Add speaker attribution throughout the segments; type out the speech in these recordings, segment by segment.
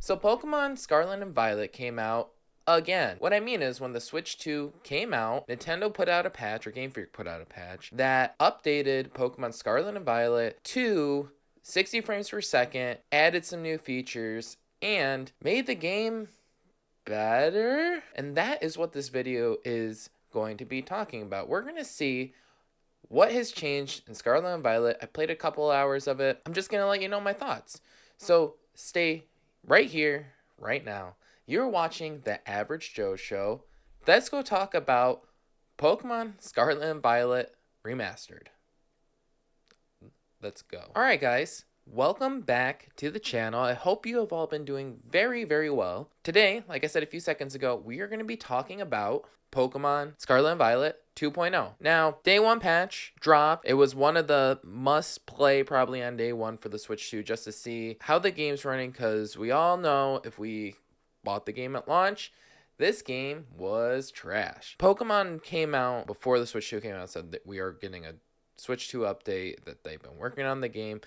Speaker 1: So Pokemon Scarlet and Violet came out again. What I mean is when the Switch 2 came out, Nintendo put out a patch, or Game Freak put out a patch, that updated Pokemon Scarlet and Violet to 60 frames per second, added some new features, and made the game better. And that is what this video is going to be talking about. We're going to see what has changed in Scarlet and Violet. I played a couple hours of it. I'm just going to let you know my thoughts. So stay right here, right now. You're watching The Average Joe Show. Let's go talk about Pokemon Scarlet and Violet Remastered. Let's go. Alright guys, welcome back to the channel. I hope you have all been doing very, very well. Today, like I said a few seconds ago, we are going to be talking about Pokemon Scarlet and Violet 2.0. Now, day one patch dropped. It was one of the must play probably on day one for the Switch 2 just to see how the game's running, because we all know if we bought the game at launch, this game was trash. Pokemon came out before the Switch 2 came out, said that we are getting a Switch 2 update, that they've been working on the game,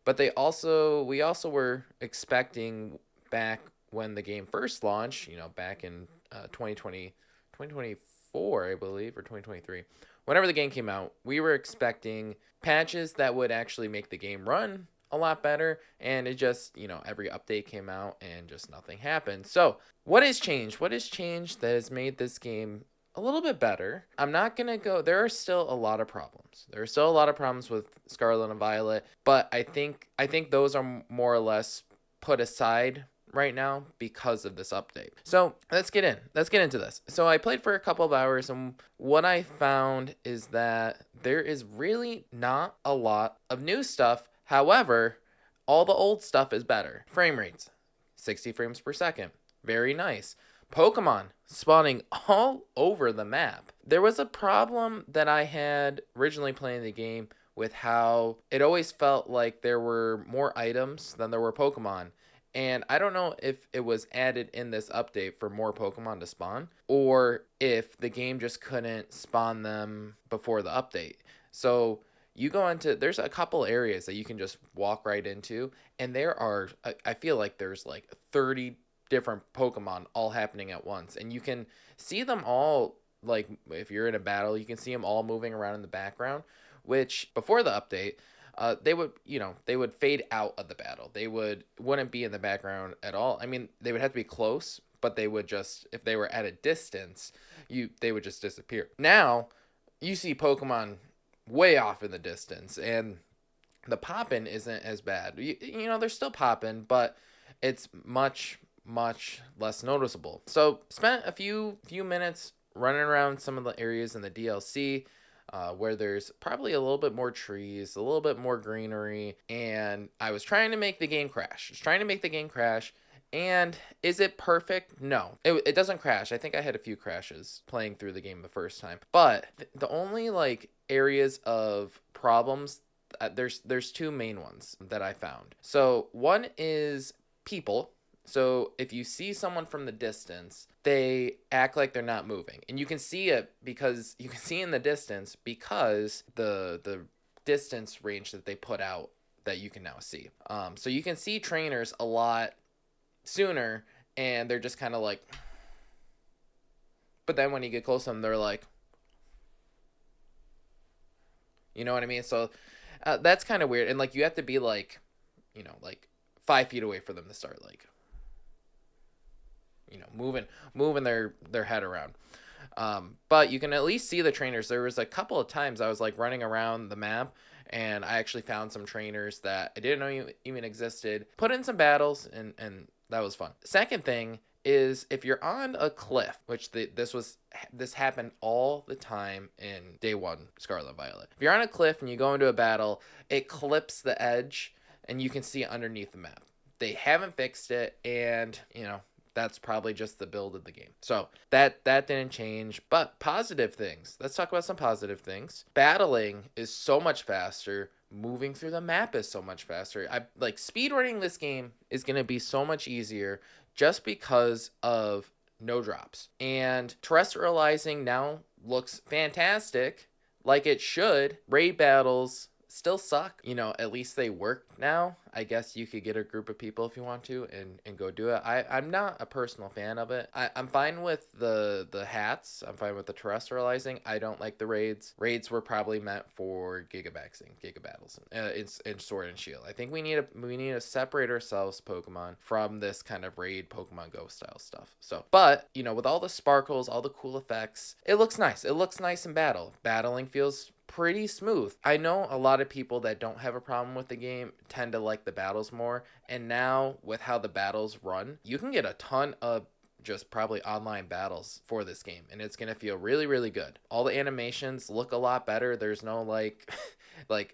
Speaker 1: but we also were expecting back when the game first launched, back in 2024, I believe, or 2023, whenever the game came out, we were expecting patches that would actually make the game run a lot better, and it just, every update came out and just nothing happened. So what has changed? What has changed that has made this game a little bit better? I'm not gonna go, there are still a lot of problems. There are still a lot of problems with Scarlet and Violet, but I think those are more or less put aside right now because of this update. So let's get into this. So I played for a couple of hours, and what I found is that there is really not a lot of new stuff. However, all the old stuff is better. Frame rates, 60 frames per second. Very nice. Pokemon spawning all over the map. There was a problem that I had originally playing the game with how it always felt like there were more items than there were Pokemon. And I don't know if it was added in this update for more Pokemon to spawn, or if the game just couldn't spawn them before the update. So you go into, there's a couple areas that you can just walk right into, and there are, I feel like there's like 30 different Pokemon all happening at once, and you can see them all, like if you're in a battle, you can see them all moving around in the background, which before the update, they would fade out of the battle. They wouldn't be in the background at all. I mean, they would have to be close, but they would just, if they were at a distance, they would just disappear. Now, you see Pokemon way off in the distance, and the popping isn't as bad. They're still popping, but it's much less noticeable. So spent a few minutes running around some of the areas in the DLC where there's probably a little bit more trees, a little bit more greenery, and I was trying to make the game crash. And is it perfect? No, it doesn't crash. I think I had a few crashes playing through the game the first time, but the only like areas of problems, there's two main ones that I found. So one is people. So if you see someone from the distance, they act like they're not moving, and you can see it because you can see in the distance because the distance range that they put out that you can now see. So you can see trainers a lot sooner, and they're just kind of like, but then when you get close to them, they're like, you know what I mean? So that's kind of weird, and like you have to be like, like 5 feet away for them to start like, moving their head around. But you can at least see the trainers. There was a couple of times I was like running around the map, and I actually found some trainers that I didn't know even existed, put in some battles, and that was fun. Second thing is, if you're on a cliff, which this happened all the time in day one Scarlet and Violet. If you're on a cliff and you go into a battle, it clips the edge, and you can see it underneath the map. They haven't fixed it, and that's probably just the build of the game. So that didn't change. But positive things. Let's talk about some positive things. Battling is so much faster. Moving through the map is so much faster. Speedrunning this game is going to be so much easier just because of no drops. And terrestrializing now looks fantastic, like it should. Raid battles still suck. You know, at least they work now. I guess you could get a group of people if you want to and go do it. I'm not a personal fan of it. I'm fine with the hats. I'm fine with the terrestrializing. I don't like the raids. Raids were probably meant for giga battles. It's in Sword and Shield. I think we need to separate ourselves, Pokemon, from this kind of raid Pokemon Go style stuff. So, but you know, with all the sparkles, all the cool effects, it looks nice. It looks nice in battle. Battling feels pretty smooth. I know a lot of people that don't have a problem with the game tend to like the battles more, and now with how the battles run, you can get a ton of just probably online battles for this game, and it's gonna feel really, really good. All the animations look a lot better. There's no like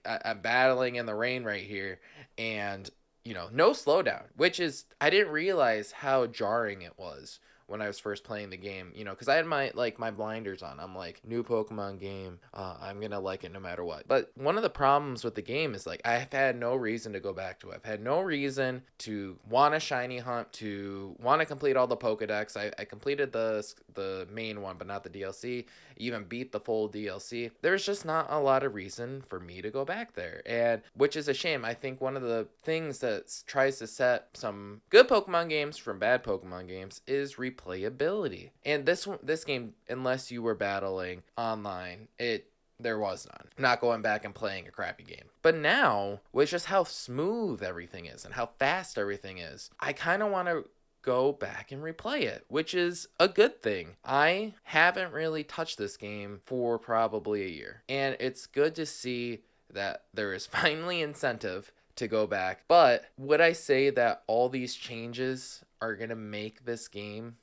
Speaker 1: I'm battling in the rain right here, and you know, no slowdown, which is, I didn't realize how jarring it was when I was first playing the game, you know, because I had my blinders on. I'm like, new Pokemon game, I'm gonna like it no matter what. But one of the problems with the game is like, I've had no reason to go back to it. I've had no reason to want a shiny hunt, to want to complete all the Pokedex. I completed the main one, but not the DLC. Even beat the full DLC. There's just not a lot of reason for me to go back there, and which is a shame. I think one of the things that tries to set some good Pokemon games from bad Pokemon games is replayability. And this game, unless you were battling online, there was none. I'm not going back and playing a crappy game. But now, with just how smooth everything is and how fast everything is, I kind of want to go back and replay it, which is a good thing. I haven't really touched this game for probably a year, and it's good to see that there is finally incentive to go back. But would I say that all these changes are going to make this game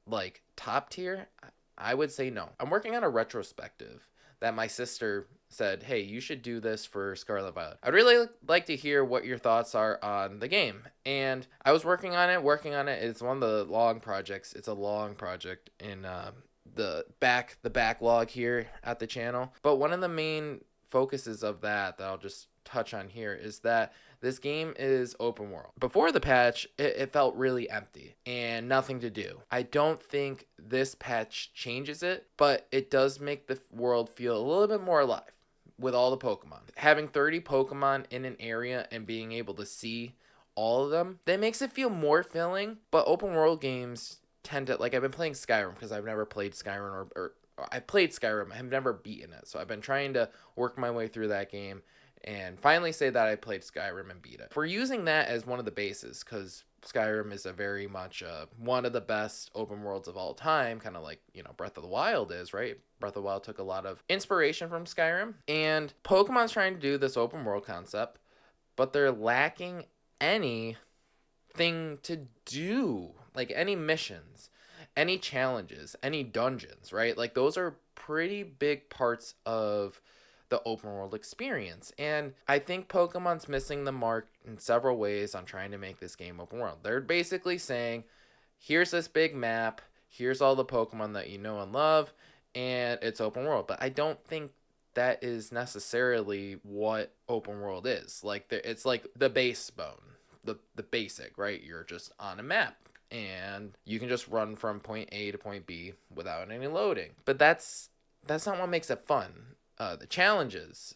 Speaker 1: like top tier? I would say no. I'm working on a retrospective that my sister said, hey, you should do this for Scarlet and Violet. I'd really like to hear what your thoughts are on the game. And I was working on it. It's one of the long projects. It's a long project in the backlog here at the channel. But one of the main focuses of that I'll just touch on here is that this game is open world. Before the patch, it felt really empty and nothing to do. I don't think this patch changes it, but it does make the world feel a little bit more alive with all the Pokemon. Having 30 Pokemon in an area and being able to see all of them, that makes it feel more filling. But open world games tend to, like, I've been playing Skyrim because I've never played Skyrim, or I played Skyrim, I've never beaten it. So I've been trying to work my way through that game and finally say that I played Skyrim and beat it. If we're using that as one of the bases, because Skyrim is a very much one of the best open worlds of all time, kind of like, you know, Breath of the Wild is, right? Breath of the Wild took a lot of inspiration from Skyrim, and Pokemon's trying to do this open world concept, but they're lacking anything to do, like any missions, any challenges, any dungeons, right? Like those are pretty big parts of the open world experience. And I think Pokemon's missing the mark in several ways on trying to make this game open world. They're basically saying, here's this big map, here's all the Pokemon that you know and love, and it's open world. But I don't think that is necessarily what open world is. Like it's like the base bone, the basic, right? You're just on a map and you can just run from point A to point B without any loading. But that's not what makes it fun. The challenges,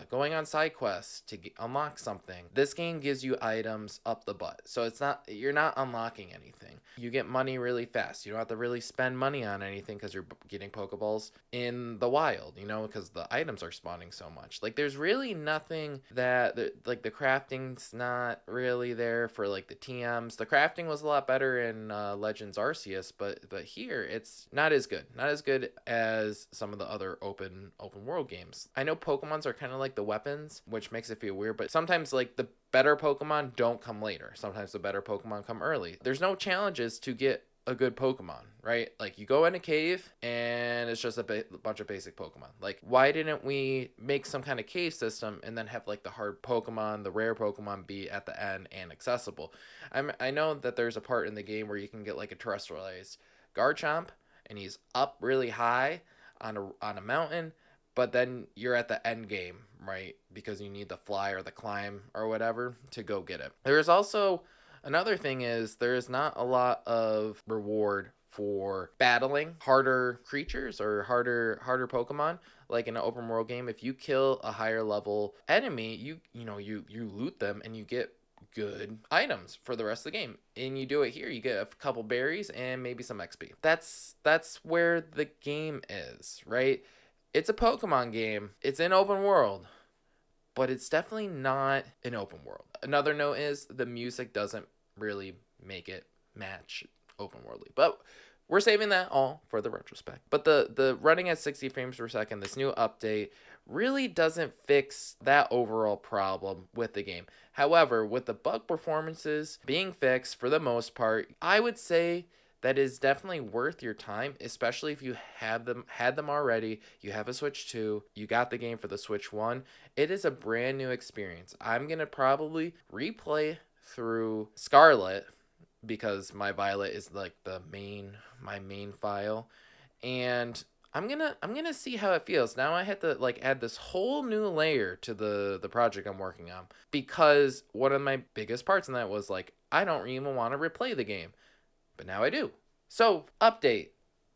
Speaker 1: going on side quests to unlock something. This game gives you items up the butt. So you're not unlocking anything. You get money really fast. You don't have to really spend money on anything because you're getting Pokeballs in the wild, you know, because the items are spawning so much. Like there's really nothing like the crafting's not really there for like the TMs. The crafting was a lot better in Legends Arceus, but here it's not as good. Not as good as some of the other open world games. I know Pokemon's are kind of like the weapons, which makes it feel weird, but sometimes like the better Pokemon don't come later. Sometimes the better Pokemon come early. There's no challenges to get a good Pokemon, right? Like you go in a cave and it's just a bunch of basic Pokemon. Like why didn't we make some kind of cave system and then have like the hard Pokemon, the rare Pokemon be at the end and accessible? I know that there's a part in the game where you can get like a terrestrialized Garchomp and he's up really high on a mountain, but then you're at the end game, right? Because you need the fly or the climb or whatever to go get it. There's also another thing is there is not a lot of reward for battling harder creatures or harder Pokemon. like in an open world game, if you kill a higher level enemy, you loot them and you get good items for the rest of the game. And you do it here, you get a couple berries and maybe some XP. That's where the game is, right? It's a Pokemon game. It's in open world, but it's definitely not an open world. Another note is the music doesn't really make it match open worldly. But we're saving that all for the retrospect. But the running at 60 frames per second, this new update really doesn't fix that overall problem with the game. However, with the bug performances being fixed for the most part, I would say that is definitely worth your time, especially if you had them already. You have a Switch 2, you got the game for the Switch 1. It is a brand new experience. I'm going to probably replay through Scarlet because my Violet is like my main file, and I'm gonna see how it feels. Now I had to like add this whole new layer to the project I'm working on, because one of my biggest parts in that was like I don't even want to replay the game, but now I do. So update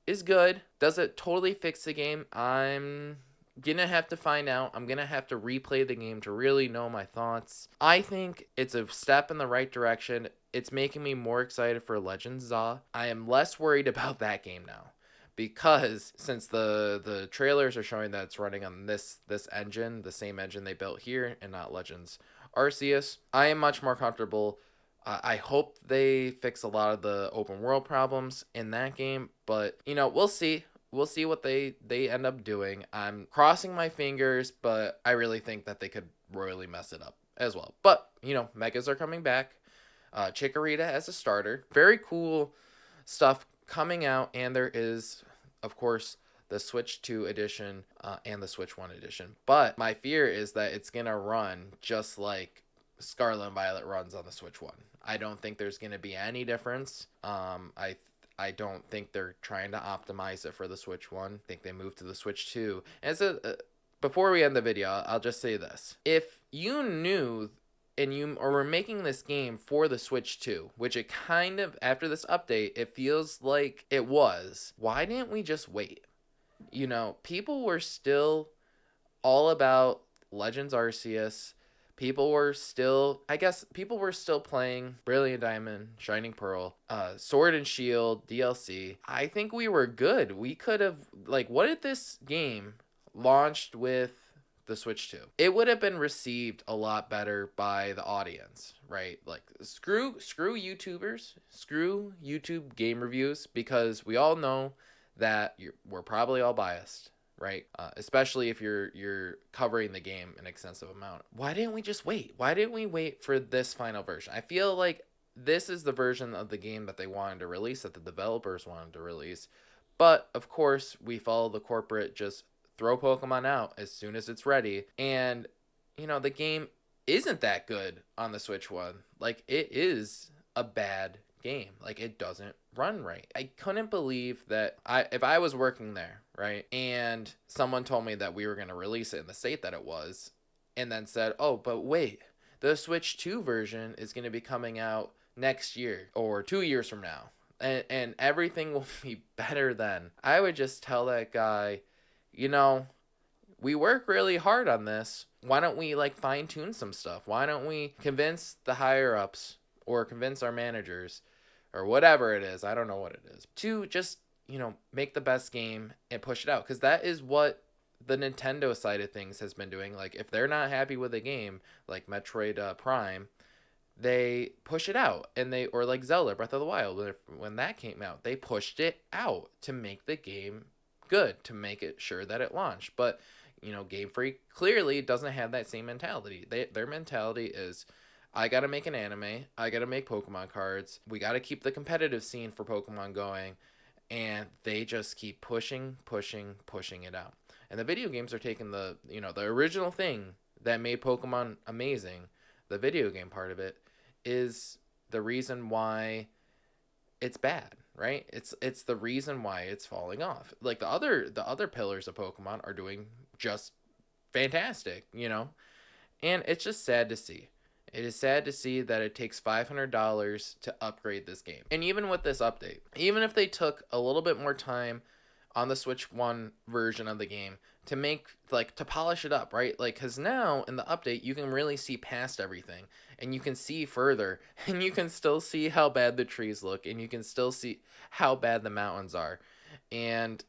Speaker 1: is good. Does it totally fix the game? I'm gonna have to find out. I'm gonna have to replay the game to really know my thoughts. I think it's a step in the right direction. It's making me more excited for Legends Za. I am less worried about that game now, because since the trailers are showing that it's running on this engine, the same engine they built here, and not Legends Arceus, I am much more comfortable. I hope they fix a lot of the open world problems in that game, but we'll see. We'll see what they end up doing. I'm crossing my fingers, but I really think that they could royally mess it up as well. But megas are coming back. Chikorita as a starter, very cool stuff coming out, and there is, of course, the Switch 2 edition and the Switch 1 edition. But my fear is that it's gonna run just like Scarlet and Violet runs on the Switch 1. I don't think there's gonna be any difference. I don't think they're trying to optimize it for the Switch 1. I think they moved to the Switch 2. Before we end the video, I'll just say this. If you knew and you were making this game for the Switch 2, which it kind of, after this update, it feels like it was, why didn't we just wait? People were still all about Legends Arceus. People were still playing Brilliant Diamond, Shining Pearl, Sword and Shield, DLC. I think we were good. We could have, what if this game launched with the Switch 2? It would have been received a lot better by the audience, right? Like, screw YouTubers, screw YouTube game reviews, because we all know that we're probably all biased, right? Especially if you're covering the game an extensive amount. Why didn't we just wait? Why didn't we wait for this final version? I feel like this is the version of the game that they wanted to release, that the developers wanted to release. But of course, we follow the corporate, just throw Pokemon out as soon as it's ready. And the game isn't that good on the Switch 1. Like, it is a bad game. Like, it doesn't run right. I couldn't believe that if I was working there, right, and someone told me that we were going to release it in the state that it was, and then said, oh, but wait, the Switch 2 version is going to be coming out next year or 2 years from now, and everything will be better then, I would just tell that guy, we work really hard on this. Why don't we fine tune some stuff? Why don't we convince the higher ups or convince our managers or whatever it is, I don't know what it is, to just, make the best game and push it out? Because that is what the Nintendo side of things has been doing. Like, if they're not happy with a game, like Metroid Prime, they push it out. Or like Zelda Breath of the Wild, when that came out, they pushed it out to make the game good, to make it sure that it launched. But Game Freak clearly doesn't have that same mentality. Their mentality is, I gotta make an anime, I gotta make Pokemon cards, we gotta keep the competitive scene for Pokemon going, and they just keep pushing it out. And the video games are taking the original thing that made Pokemon amazing. The video game part of it is the reason why it's bad, right? It's the reason why it's falling off. Like, the other pillars of Pokemon are doing just fantastic, and it's just sad to see. It is sad to see that it takes $500 to upgrade this game. And even with this update, even if they took a little bit more time on the Switch 1 version of the game to make, like, to polish it up, right? Like, because now in the update, you can really see past everything and you can see further and you can still see how bad the trees look and you can still see how bad the mountains are and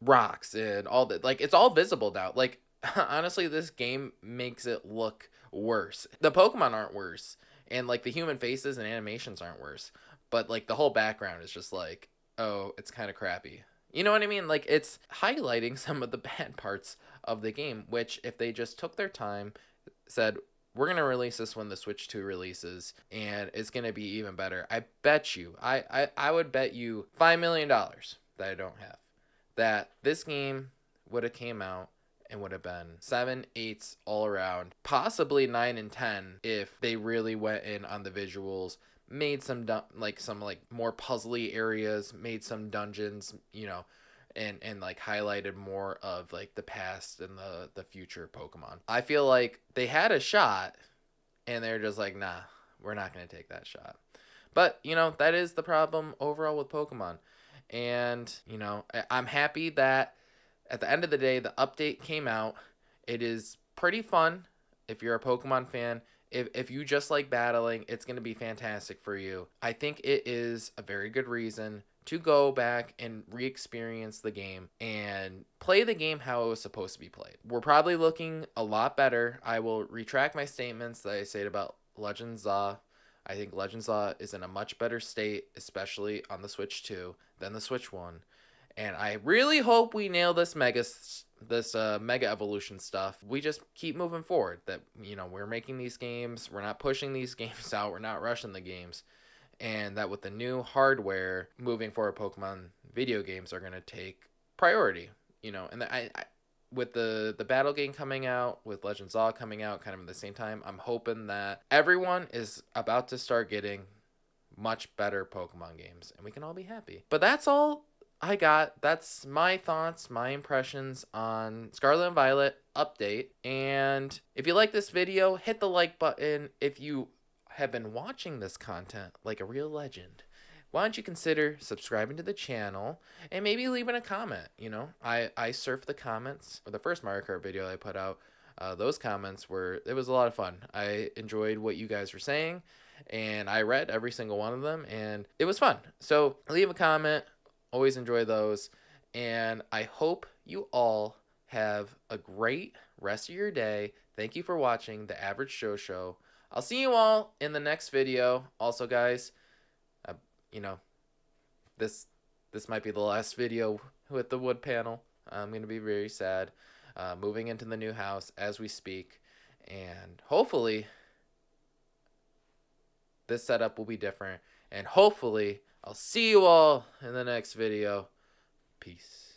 Speaker 1: rocks and all that. Like, it's all visible now. Like, honestly, this game makes it look worse. The Pokemon aren't worse, and like the human faces and animations aren't worse, but like the whole background is just like, oh, it's kind of crappy. You know what I mean? Like, it's highlighting some of the bad parts of the game, which if they just took their time, said, we're going to release this when the Switch 2 releases, and it's going to be even better. I bet you, I would bet you $5 million that I don't have, that this game would have came out and would have been 7, 8s all around, possibly 9 and 10 if they really went in on the visuals, made some some more puzzly areas, made some dungeons, you know, and like highlighted more of like the past and the future Pokemon. I feel like they had a shot and they're just like, nah, we're not going to take that shot. But, you know, that is the problem overall with Pokemon. And, you know, I'm happy that at the end of the day, the update came out. It is pretty fun if you're a Pokemon fan. If you just like battling, it's going to be fantastic for you. I think it is a very good reason to go back and re-experience the game and play the game how it was supposed to be played. We're probably looking a lot better. I will retract my statements that I said about Legends Zaw. I think Legends Zaw is in a much better state, especially on the Switch 2, than the Switch 1. And I really hope we nail this mega evolution stuff. We just keep moving forward. That, you know, we're making these games. We're not pushing these games out. We're not rushing the games. And that with the new hardware, moving forward, Pokemon video games are going to take priority. You know, and I with the battle game coming out, with Legends Zaw coming out kind of at the same time, I'm hoping that everyone is about to start getting much better Pokemon games, and we can all be happy. But that's all I got. That's my thoughts, my impressions on Scarlet and Violet update. And if you like this video, hit the like button. If you have been watching this content like a real legend, why don't you consider subscribing to the channel and maybe leaving a comment? You know, I surf the comments for the first Mario Kart video I put out. Those comments it was a lot of fun. I enjoyed what you guys were saying, and I read every single one of them, and it was fun. So leave a comment. Always enjoy those. And I hope you all have a great rest of your day. Thank you for watching The Average Joe Show. I'll see you all in the next video. Also, guys, you know, this might be the last video with the wood panel. I'm going to be very sad. Moving into the new house as we speak. And hopefully this setup will be different. And hopefully I'll see you all in the next video. Peace.